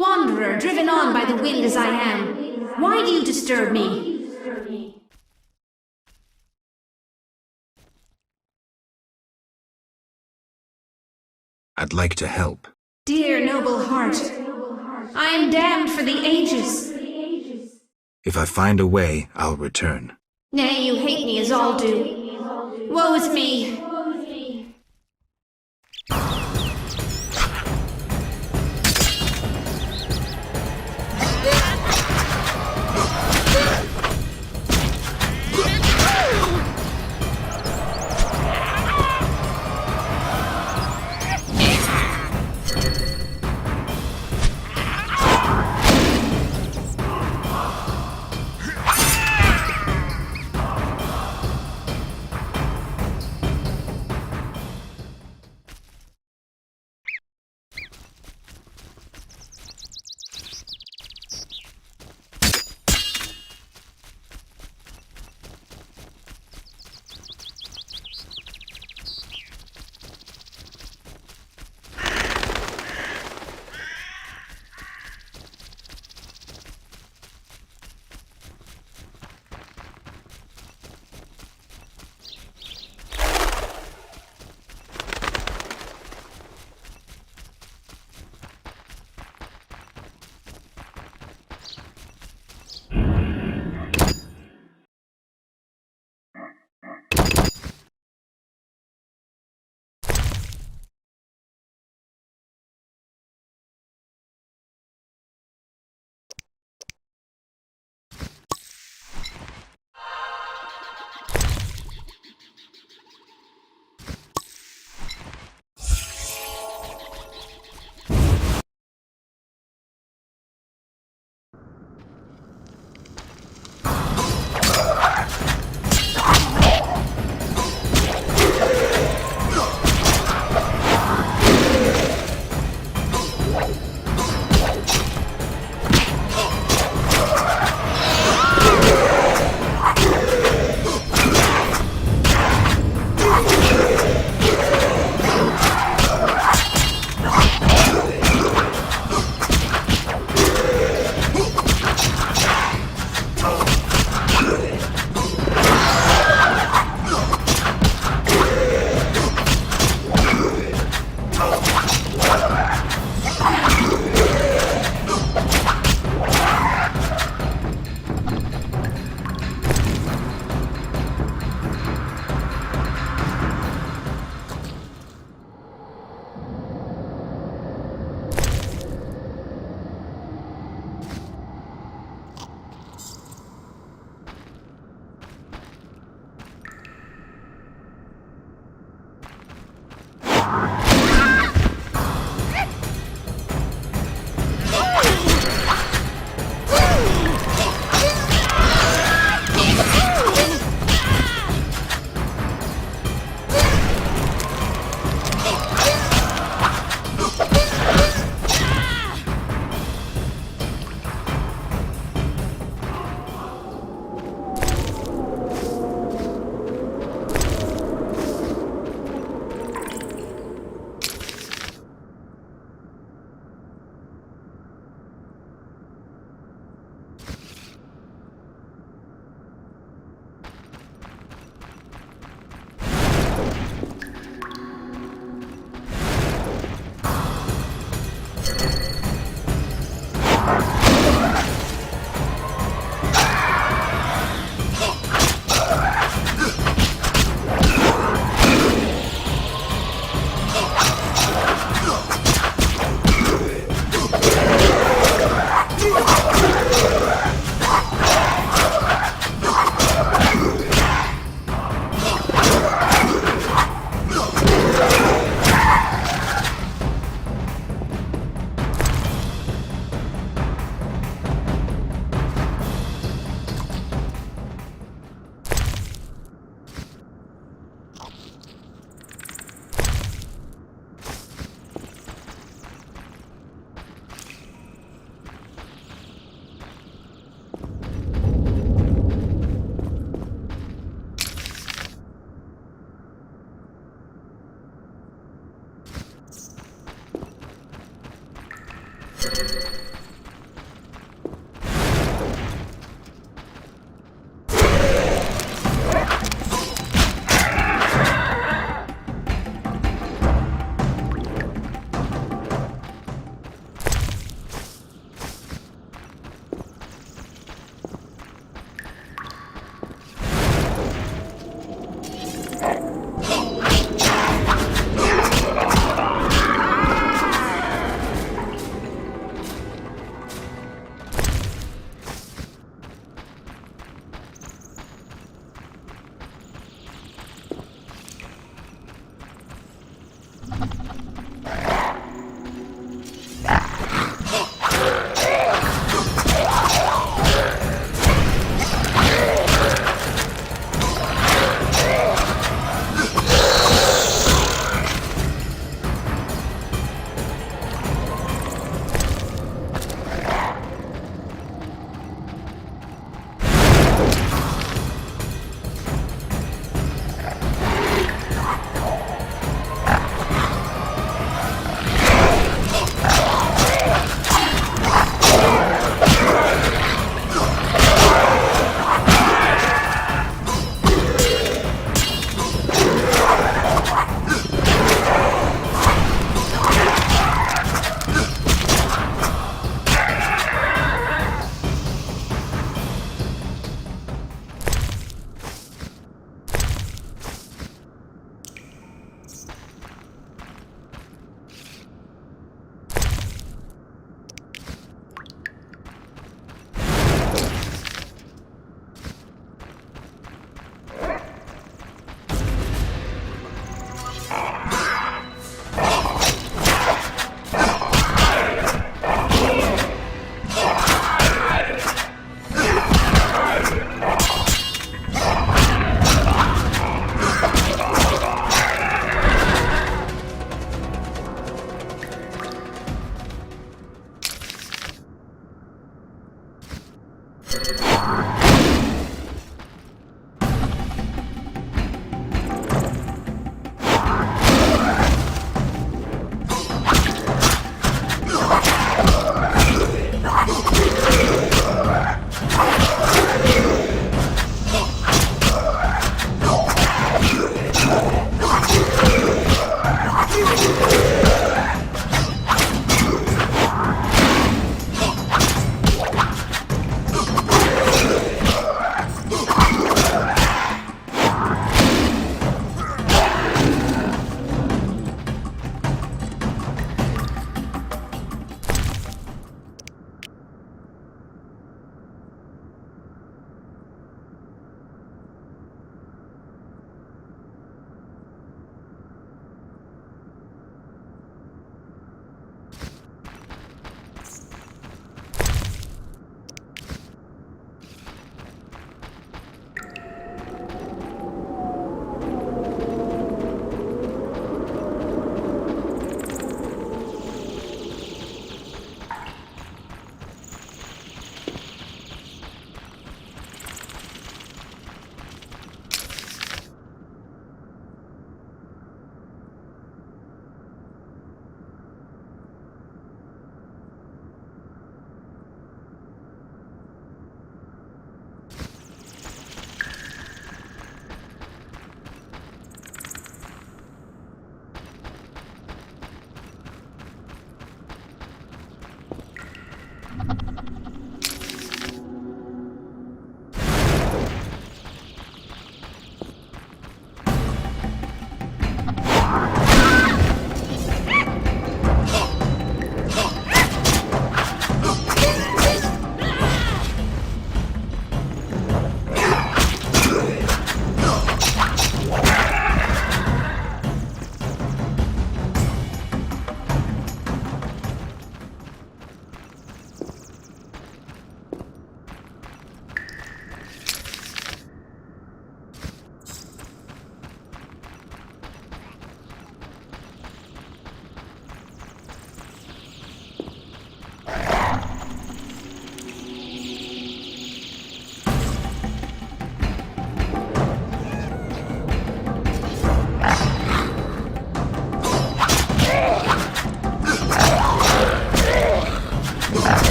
Wanderer, driven on by the wind as I am, why do you disturb me? I'd like to help. Dear noble heart, I am damned for the ages. If I find a way, I'll return. Nay, you hate me as all do. Woe is me!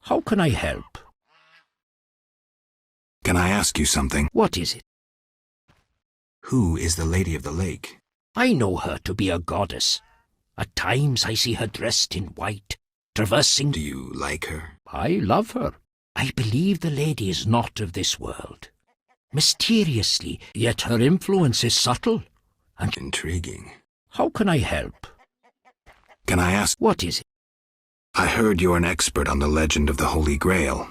How can I help? Can I ask you something? What is it? Who is the Lady of the Lake? I know her to be a goddess. At times I see her dressed in white, traversing... Do you like her? I love her. I believe the lady is not of this world. Mysteriously, yet her influence is subtle. And Intriguing. how can I help? Can I ask? What is it? I heard you're an expert on the legend of the Holy Grail.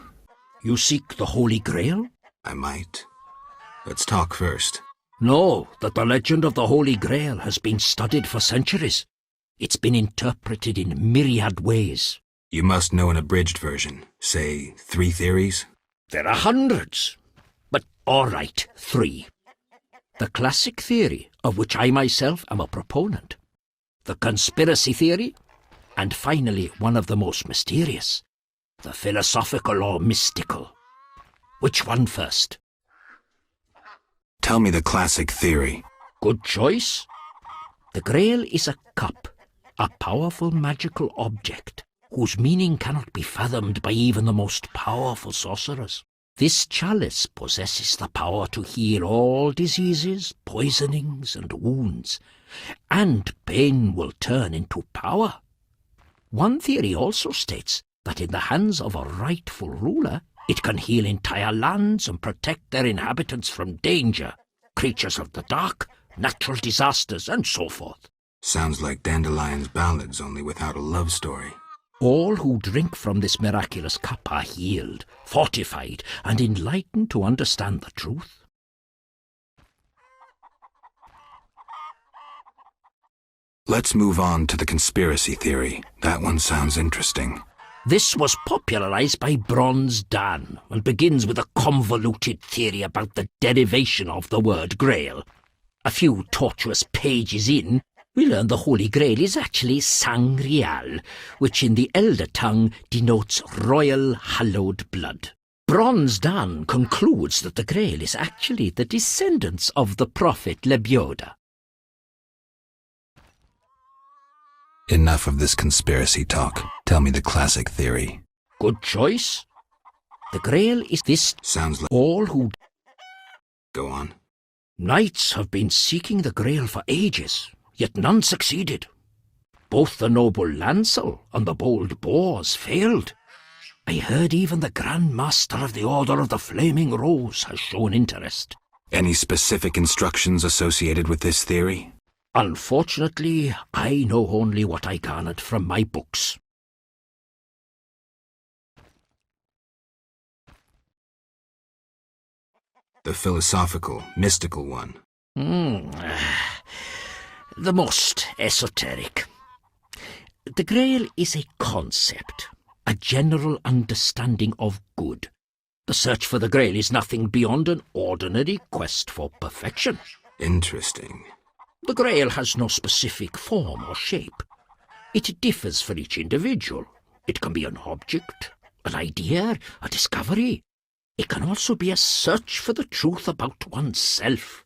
You seek the Holy Grail? I might. Let's talk first. Know that the legend of the Holy Grail has been studied for centuries. It's been interpreted in myriad ways. You must know an abridged version. Say, 3 theories? There are hundreds. But all right, 3. The classic theory, of which I myself am a proponent. The conspiracy theory. And finally, one of the most mysterious. The philosophical or mystical. Which one first? Tell me the classic theory. Good choice. The Grail is a cup, a powerful magical object, whose meaning cannot be fathomed by even the most powerful sorcerers. This chalice possesses the power to heal all diseases, poisonings, and wounds, and pain will turn into power. One theory also states that in the hands of a rightful ruler, it can heal entire lands and protect their inhabitants from danger, creatures of the dark, natural disasters, and so forth. Sounds like Dandelion's ballads, only without a love story. All who drink from this miraculous cup are healed, fortified, and enlightened to understand the truth. Let's move on to the conspiracy theory. That one sounds interesting. This was popularized by Bronze Dan and begins with a convoluted theory about the derivation of the word Grail. A few tortuous pages in, we learn the Holy Grail is actually Sangreal, which in the Elder tongue denotes royal hallowed blood. Bronze Dan concludes that the Grail is actually the descendants of the prophet Lebioda. Enough of this conspiracy talk. Tell me the classic theory. Good choice. The Grail is this. Sounds like... All who... Go on. Knights have been seeking the Grail for ages, yet none succeeded. Both the noble Lancel and the bold Bors failed. I heard even the Grand Master of the Order of the Flaming Rose has shown interest. Any specific instructions associated with this theory? Unfortunately, I know only what I garnered from my books. The philosophical, mystical one. The most esoteric. The Grail is a concept, a general understanding of good. The search for the Grail is nothing beyond an ordinary quest for perfection. Interesting. The Grail has no specific form or shape. It differs for each individual. It can be an object, an idea, a discovery. It can also be a search for the truth about oneself.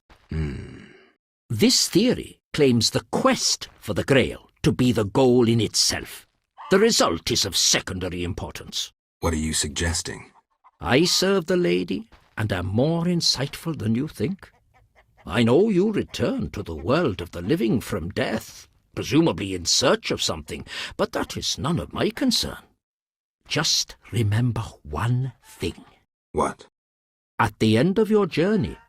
This theory claims the quest for the Grail to be the goal in itself. The result is of secondary importance. What are you suggesting? I serve the lady and am more insightful than you think. I know you return to the world of the living from death, presumably in search of something, but that is none of my concern. Just remember one thing. What? At the end of your journey,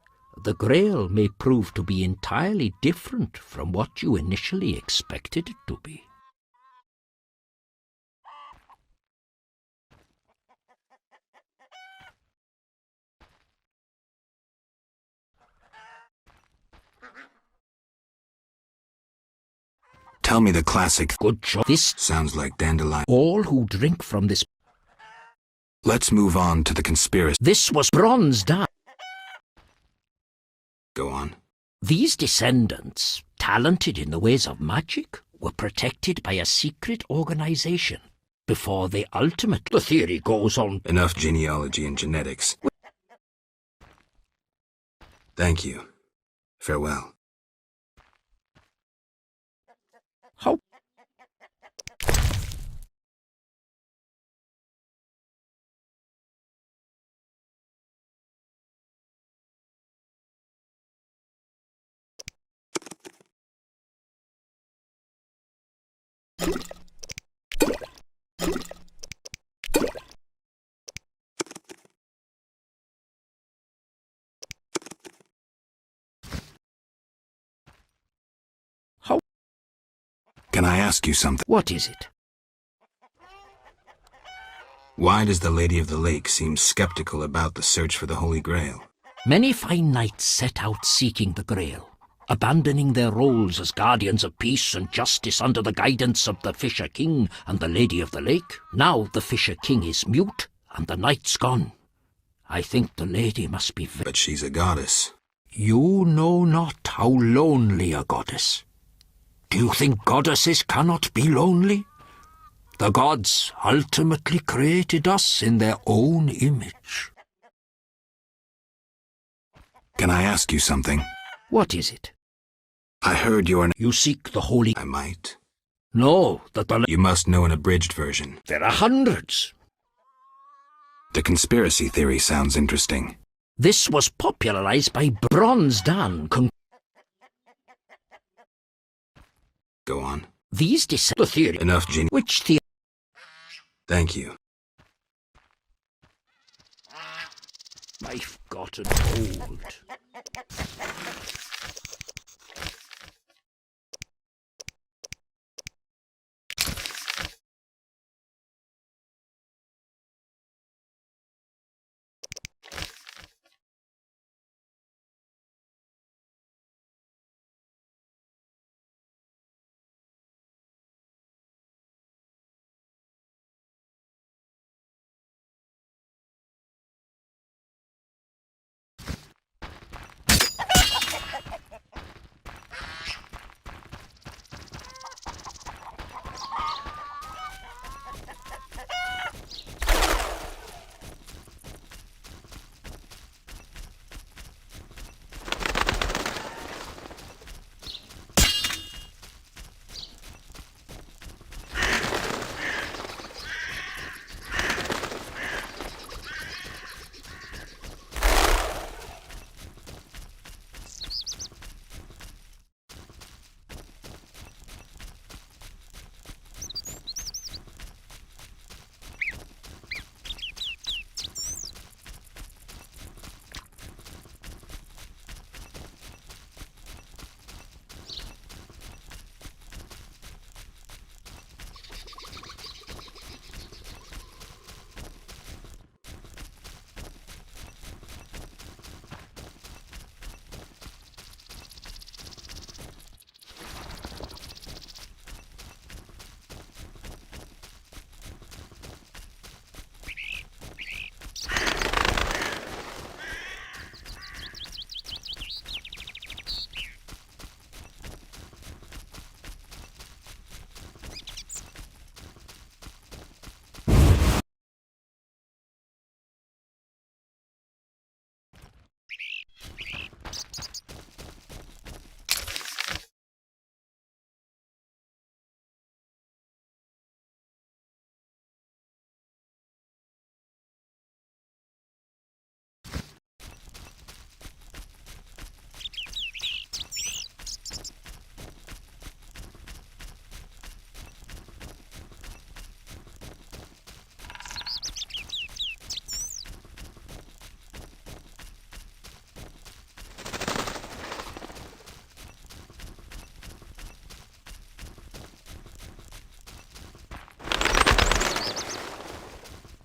the Grail may prove to be entirely different from what you initially expected it to be. Tell me the classic... Good choice. This Sounds like Dandelion. all who drink from this. Let's move on to the conspiracy. This was Bronze Dan. Go on. These descendants, talented in the ways of magic, were protected by a secret organization before they ultimately... The theory goes on. Enough genealogy and genetics. Thank you. Farewell. How How? Can I ask you something? What is it? Why does the Lady of the Lake seem skeptical about the search for the Holy Grail? Many fine knights set out seeking the Grail, abandoning their roles as guardians of peace and justice under the guidance of the Fisher King and the Lady of the Lake. Now the Fisher King is mute, and the knight's gone. I think the lady must be But she's a goddess. You know not how lonely a goddess. Do you think goddesses cannot be lonely? The gods ultimately created us in their own image. Can I ask you something? What is it? I heard you're an... You seek the holy... I might. No, that the... You must know an abridged version. There are hundreds. The conspiracy theory sounds interesting. This was popularized by Bronze Dan. Go on. These the theory. Enough, Ginny. Which theory? Thank you. I've gotten old.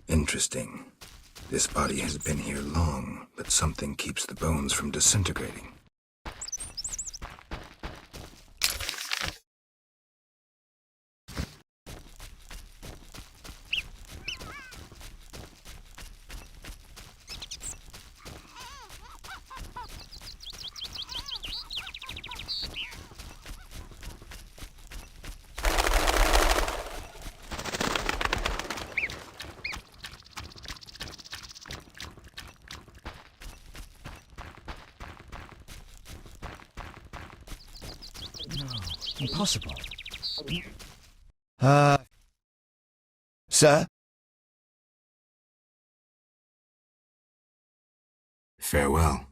Interesting. This body has been here long, but something keeps the bones from disintegrating. Impossible. Sir? Farewell.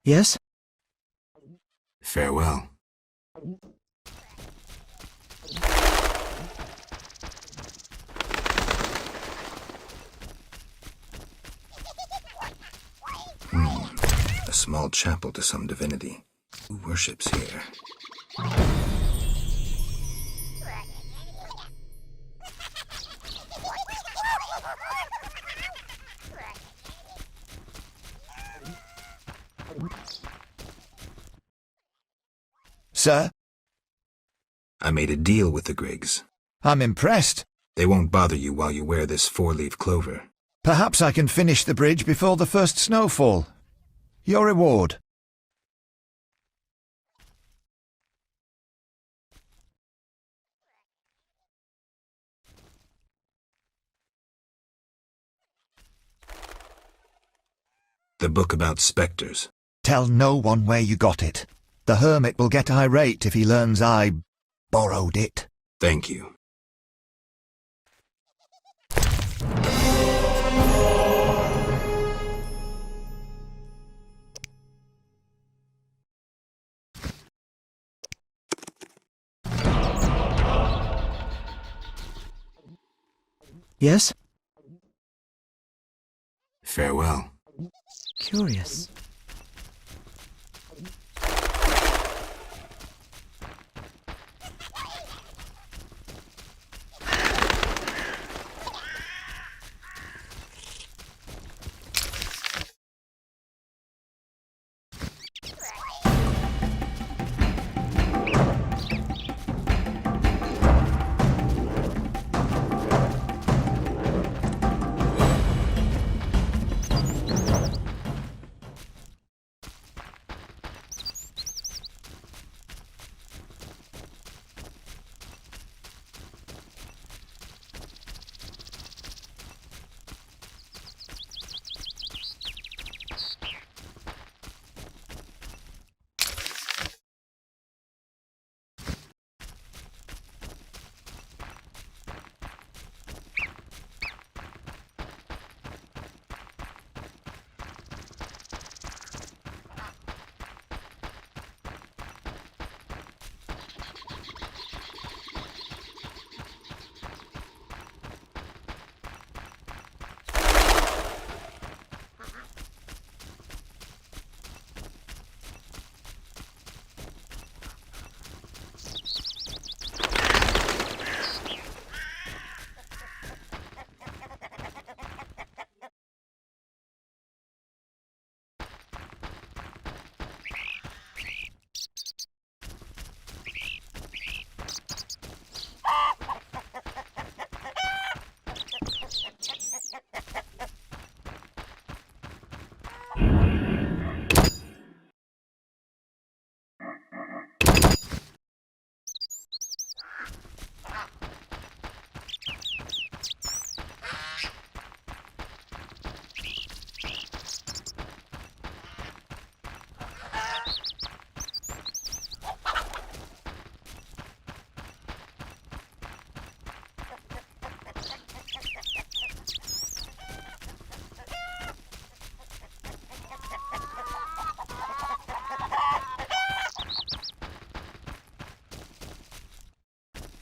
Yes? Farewell. A small chapel to some divinity. Who worships here? Sir? I made a deal with the Griggs. I'm impressed. They won't bother you while you wear this four-leaf clover. Perhaps I can finish the bridge before the first snowfall. Your reward. The book about spectres. Tell no one where you got it. The hermit will get irate if he learns I borrowed it. Thank you. Yes? Farewell. Curious.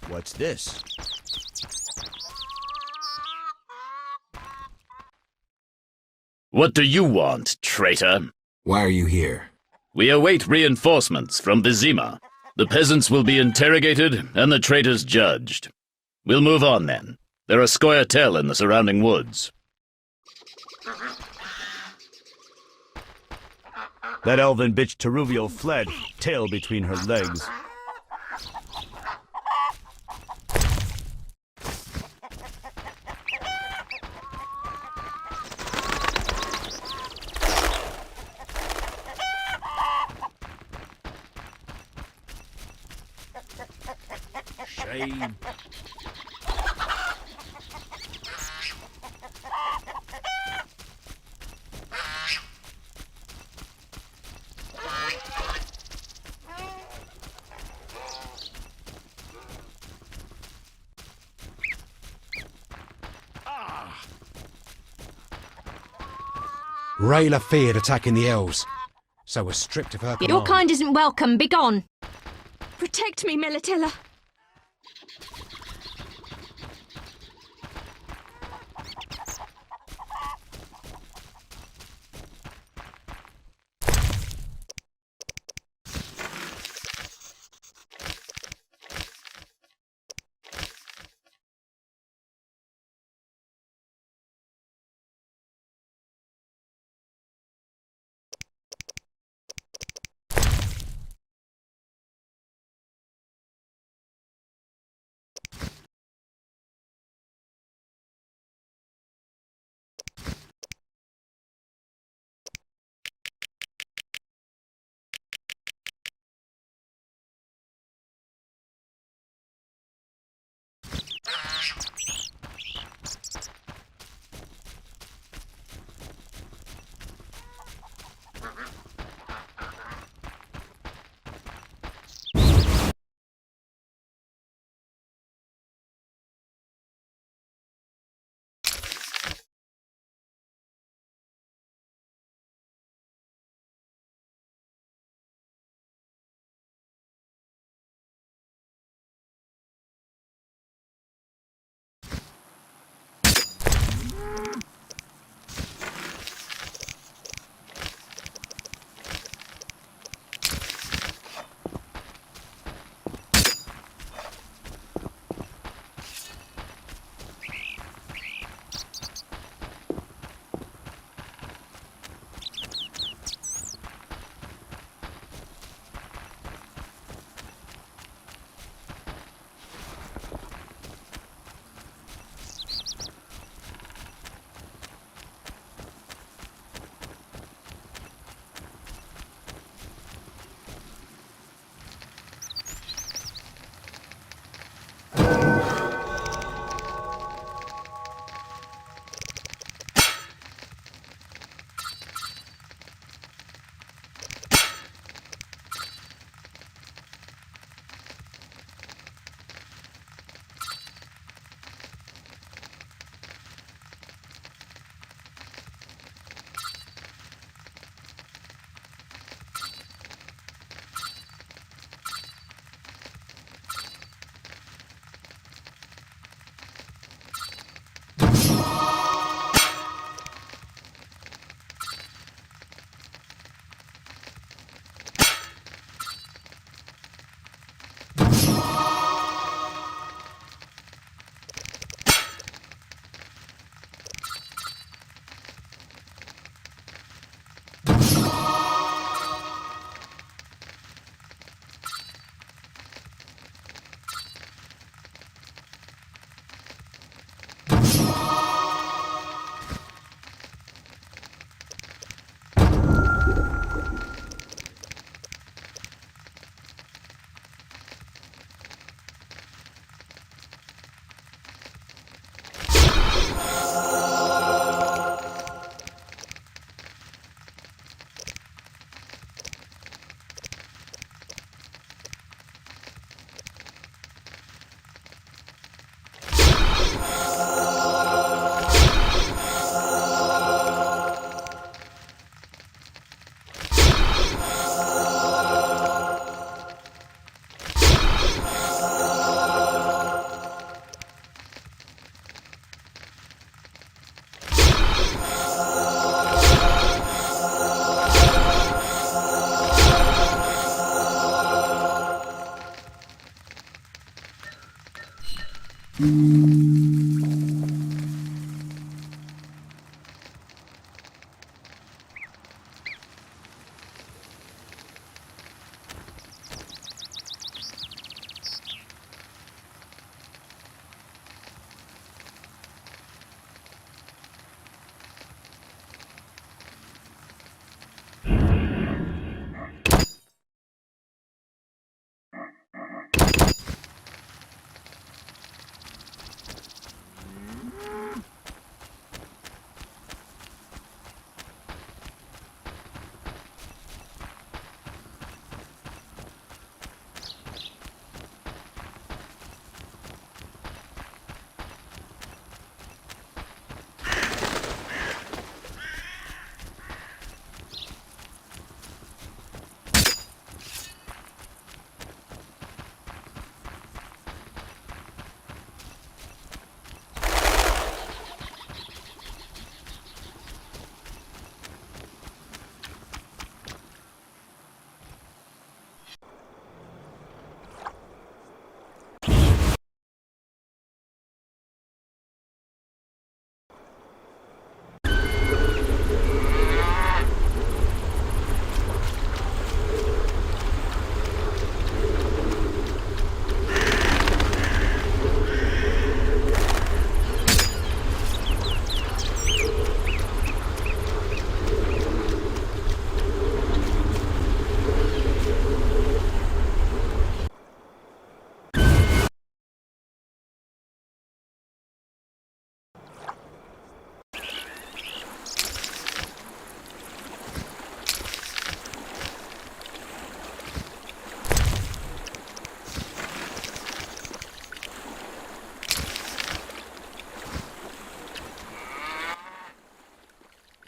What's this? What do you want, traitor? Why are you here? We await reinforcements from Vizima. The peasants will be interrogated and the traitors judged. We'll move on then. There are Scoia'tael in the surrounding woods. That elven bitch Teruviel fled, tail between her legs. Shame. Rayla feared attacking the elves, so was stripped of her Your command. kind isn't welcome. Begone. Protect me, Melitella.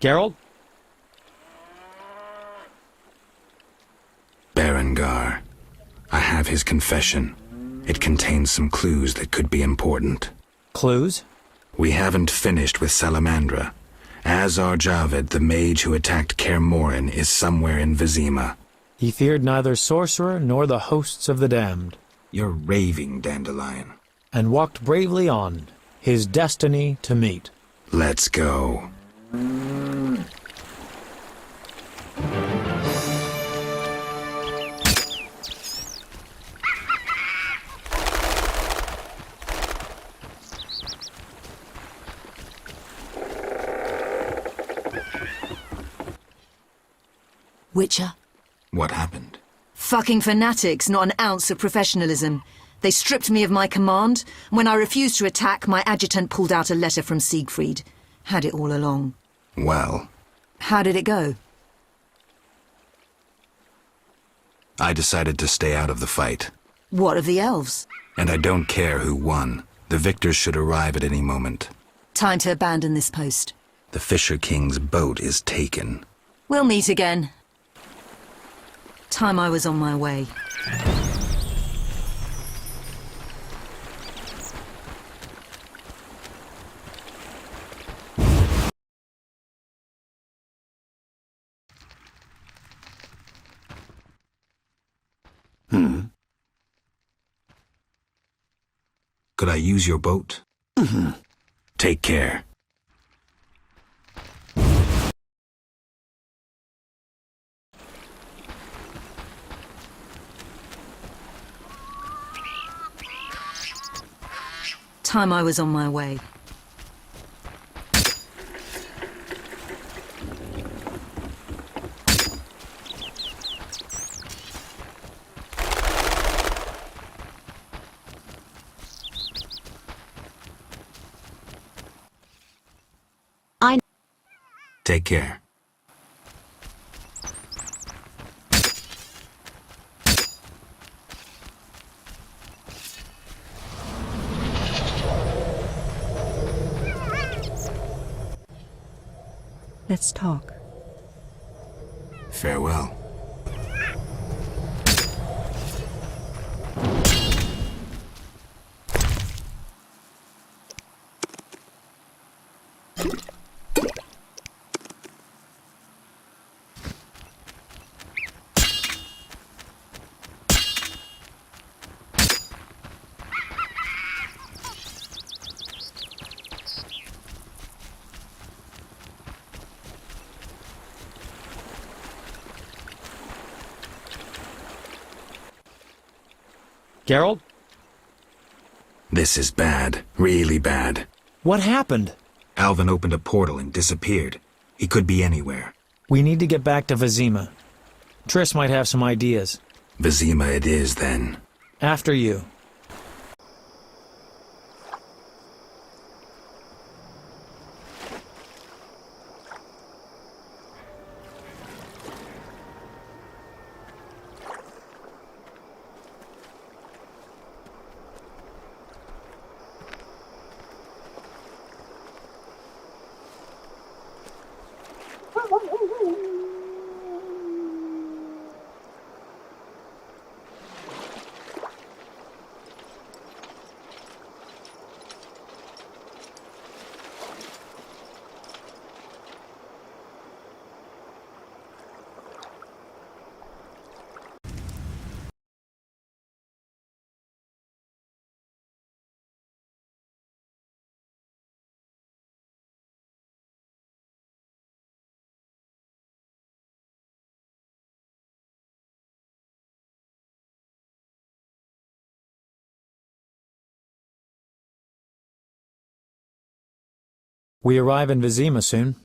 Geralt? Berengar. I have his confession. It contains some clues that could be important. Clues? We haven't finished with Salamandra. Azar Javed, the mage who attacked Kaer Morhen, is somewhere in Vizima. He feared neither sorcerer nor the hosts of the damned, You're raving, Dandelion. and walked bravely on, his destiny to meet. Let's go. Witcher? What happened? Fucking fanatics, not an ounce of professionalism. They stripped me of my command. When I refused to attack, my adjutant pulled out a letter from Siegfried. Had it all along. Well, How did it go? I decided to stay out of the fight. What of the elves? And I don't care who won. The victors should arrive at any moment. Time to abandon this post. The Fisher King's boat is taken. We'll meet again. Time I was on my way. Could I use your boat? Take care. Time I was on my way. Take care. Let's talk. Farewell. Geralt? This is bad. Really bad. What happened? Alvin opened a portal and disappeared. He could be anywhere. We need to get back to Vizima. Triss might have some ideas. Vizima it is, then. After you. We arrive in Vizima soon.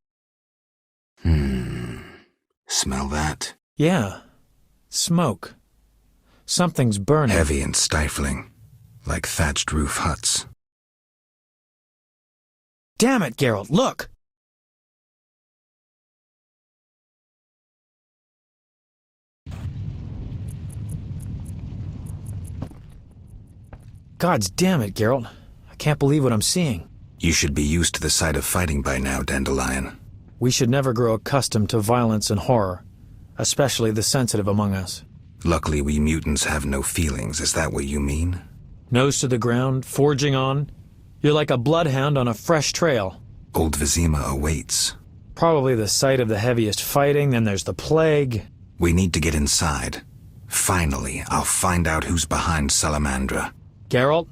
Smell that? Yeah. Smoke. Something's burning. Heavy and stifling. Like thatched roof huts. Damn it, Geralt, look! Gods damn it, Geralt. I can't believe what I'm seeing. You should be used to the sight of fighting by now, Dandelion. We should never grow accustomed to violence and horror, especially the sensitive among us. Luckily, we mutants have no feelings. Is that what you mean? Nose to the ground, forging on. You're like a bloodhound on a fresh trail. Old Vizima awaits. Probably the site of the heaviest fighting, then there's the plague. We need to get inside. Finally, I'll find out who's behind Salamandra. Geralt?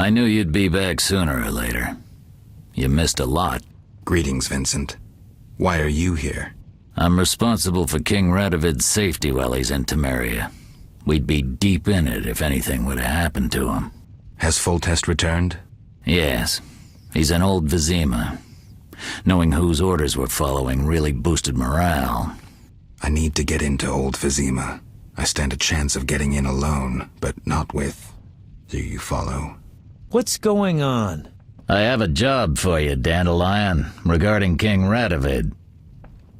I knew you'd be back sooner or later. You missed a lot. Greetings, Vincent. Why are you here? I'm responsible for King Radovid's safety while he's in Temeria. We'd be deep in it if anything would have happened to him. Has Foltest returned? Yes. He's in Old Vizima. Knowing whose orders we're following really boosted morale. I need to get into Old Vizima. I stand a chance of getting in alone, but not with... Do you follow? What's going on? I have a job for you, Dandelion, regarding King Radovid.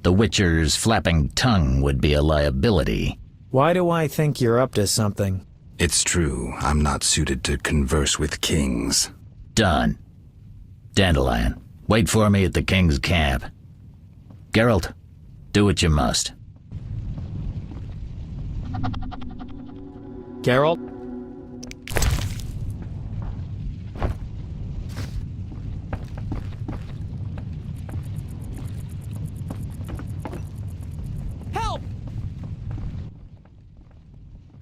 The Witcher's flapping tongue would be a liability. Why do I think you're up to something? It's true, I'm not suited to converse with kings. Done. Dandelion, wait for me at the King's camp. Geralt, do what you must. Geralt?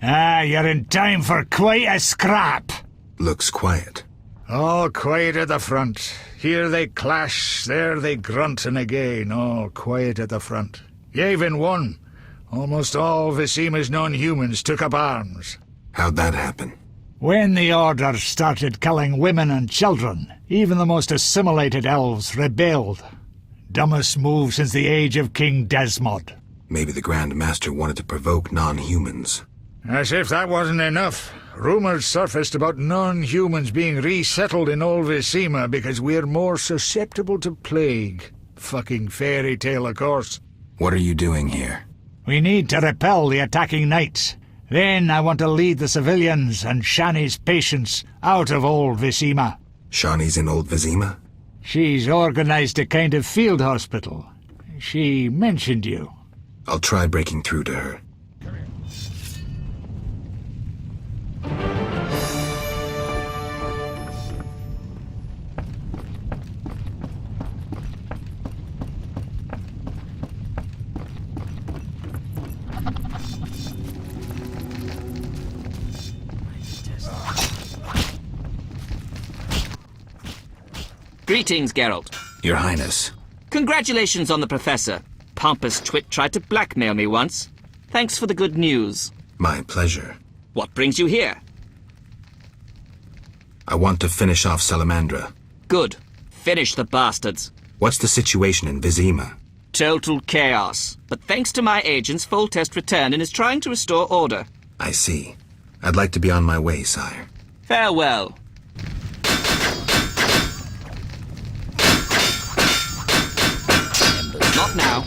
Ah, you're in time for quite a scrap. Looks quiet. All quiet at the front. Here they clash, there they grunt, and again, all quiet at the front. Yavin won. Almost all Vizima's non-humans took up arms. How'd that happen? When the Order started killing women and children, even the most assimilated elves rebelled. Dumbest move since the age of King Desmod. Maybe the Grand Master wanted to provoke non-humans. As if that wasn't enough, rumours surfaced about non-humans being resettled in Old Vizima because we're more susceptible to plague. Fucking fairy tale, of course. What are you doing here? We need to repel the attacking knights. Then I want to lead the civilians and Shani's patients out of Old Vizima. Shani's in Old Vizima? She's organized a kind of field hospital. She mentioned you. I'll try breaking through to her. Greetings, Geralt. Your Highness. Congratulations on the Professor. Pompous twit tried to blackmail me once. Thanks for the good news. My pleasure. What brings you here? I want to finish off Salamandra. Good. Finish the bastards. What's the situation in Vizima? Total chaos. But thanks to my agents, Foltest returned and is trying to restore order. I see. I'd like to be on my way, sire. Farewell. Not now.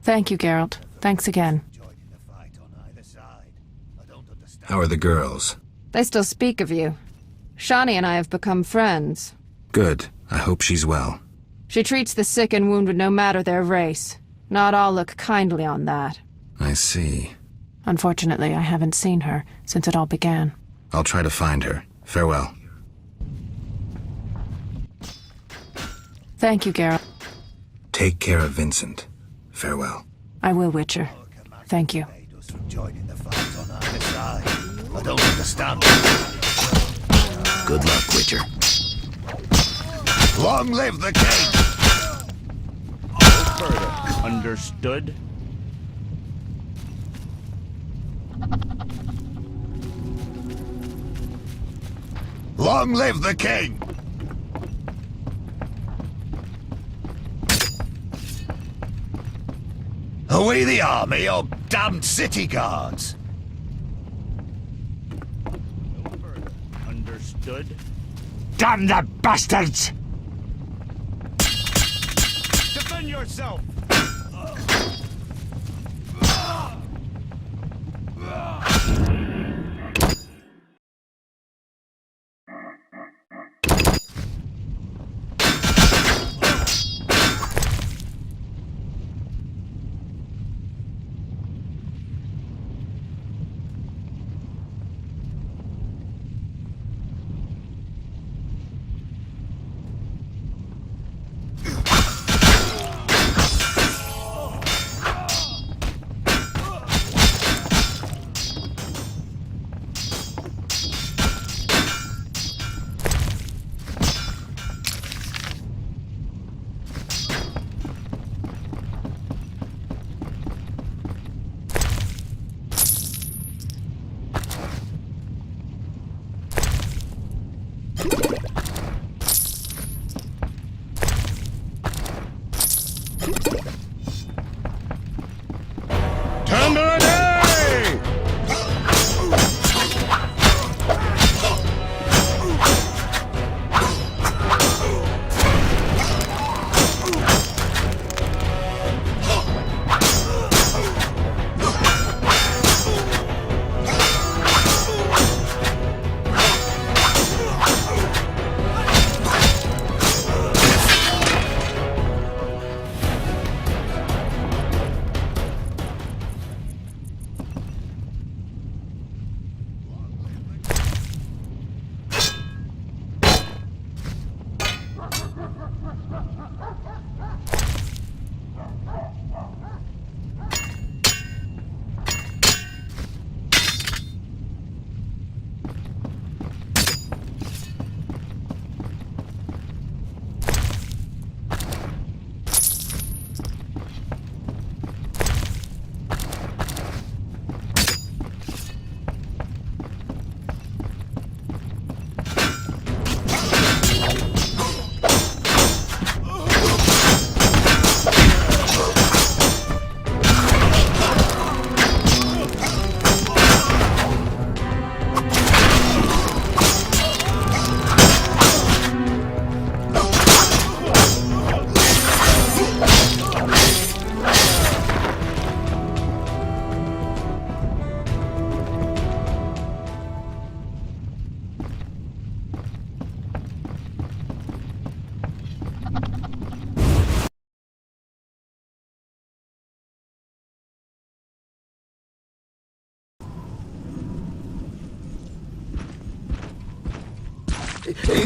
Thank you, Geralt. Thanks again. How are the girls? They still speak of you. Shani and I have become friends. Good. I hope she's well. She treats the sick and wounded no matter their race. Not all look kindly on that. I see. Unfortunately, I haven't seen her since it all began. I'll try to find her. Farewell. Thank you, Geralt. Take care of Vincent. Farewell. I will, Witcher. Thank you. I don't understand. Good luck, Witcher. Long live the king! No further. Understood? Long live the king! Are we the army or damned city guards? No further. Understood? Damn the bastards! Defend yourself!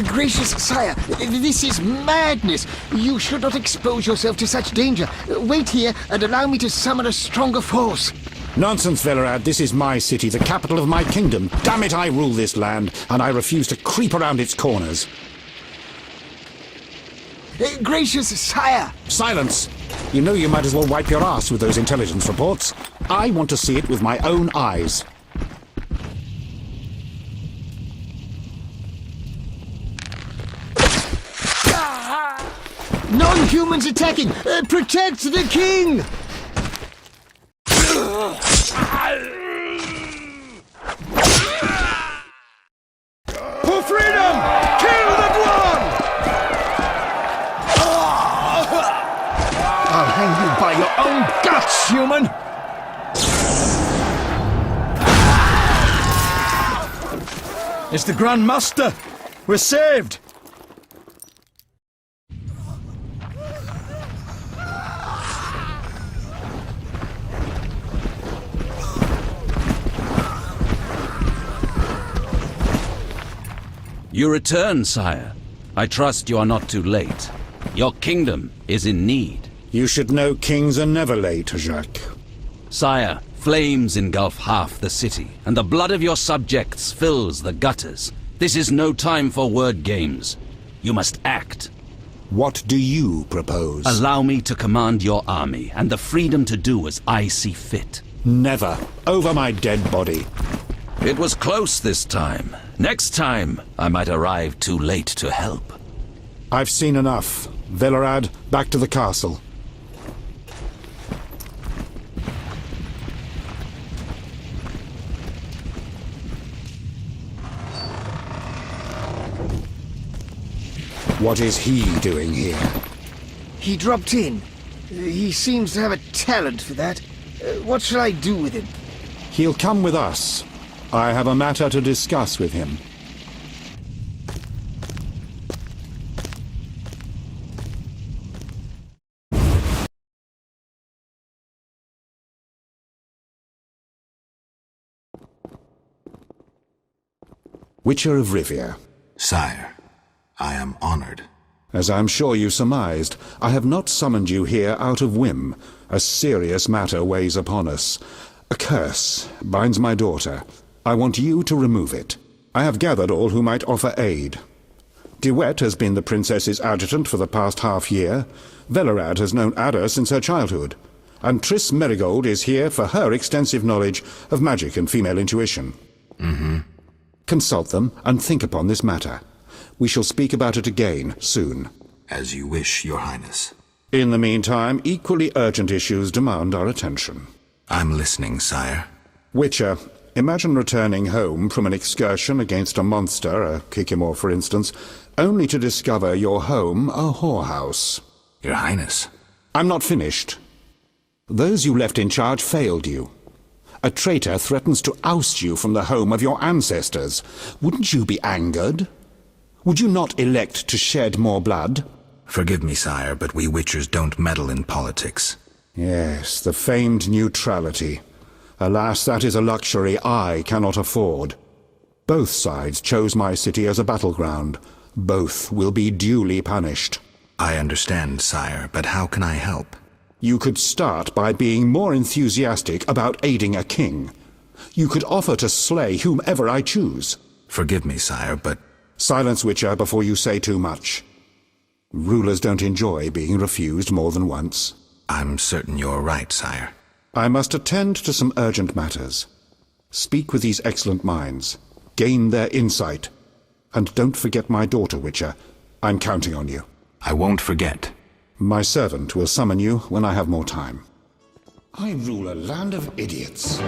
Gracious sire, this is madness. You should not expose yourself to such danger. Wait here and allow me to summon a stronger force. Nonsense, Velerad. This is my city, the capital of my kingdom. Damn it, I rule this land, and I refuse to creep around its corners. Gracious sire! Silence! You know you might as well wipe your ass with those intelligence reports. I want to see it with my own eyes. Non-humans attacking! Protect the king! For freedom! Kill the dwarf! I'll hang you by your own guts, human! It's the Grand Master! We're saved! You return, sire. I trust you are not too late. Your kingdom is in need. You should know kings are never late, Jacques. Sire, flames engulf half the city, and the blood of your subjects fills the gutters. This is no time for word games. You must act. What do you propose? Allow me to command your army, and the freedom to do as I see fit. Never. Over my dead body. It was close this time. Next time, I might arrive too late to help. I've seen enough. Velerad, back to the castle. What is he doing here? He dropped in. He seems to have a talent for that. What shall I do with him? He'll come with us. I have a matter to discuss with him. Witcher of Rivia. Sire, I am honored. As I'm sure you surmised, I have not summoned you here out of whim. A serious matter weighs upon us. A curse binds my daughter. I want you to remove it. I have gathered all who might offer aid. De Wet has been the princess's adjutant for the past half-year. Velerad has known Ada since her childhood. And Triss Merigold is here for her extensive knowledge of magic and female intuition. Consult them and think upon this matter. We shall speak about it again soon. As you wish, Your Highness. In the meantime, equally urgent issues demand our attention. I'm listening, sire. Witcher, imagine returning home from an excursion against a monster, a Kikimor for instance, only to discover your home a whorehouse. Your Highness. I'm not finished. Those you left in charge failed you. A traitor threatens to oust you from the home of your ancestors. Wouldn't you be angered? Would you not elect to shed more blood? Forgive me, sire, but we Witchers don't meddle in politics. Yes, the famed neutrality. Alas, that is a luxury I cannot afford. Both sides chose my city as a battleground. Both will be duly punished. I understand, sire, but how can I help? You could start by being more enthusiastic about aiding a king. You could offer to slay whomever I choose. Forgive me, sire, but... Silence, Witcher, before you say too much. Rulers don't enjoy being refused more than once. I'm certain you're right, sire. I must attend to some urgent matters. Speak with these excellent minds. Gain their insight. And don't forget my daughter, Witcher. I'm counting on you. I won't forget. My servant will summon you when I have more time. I rule a land of idiots.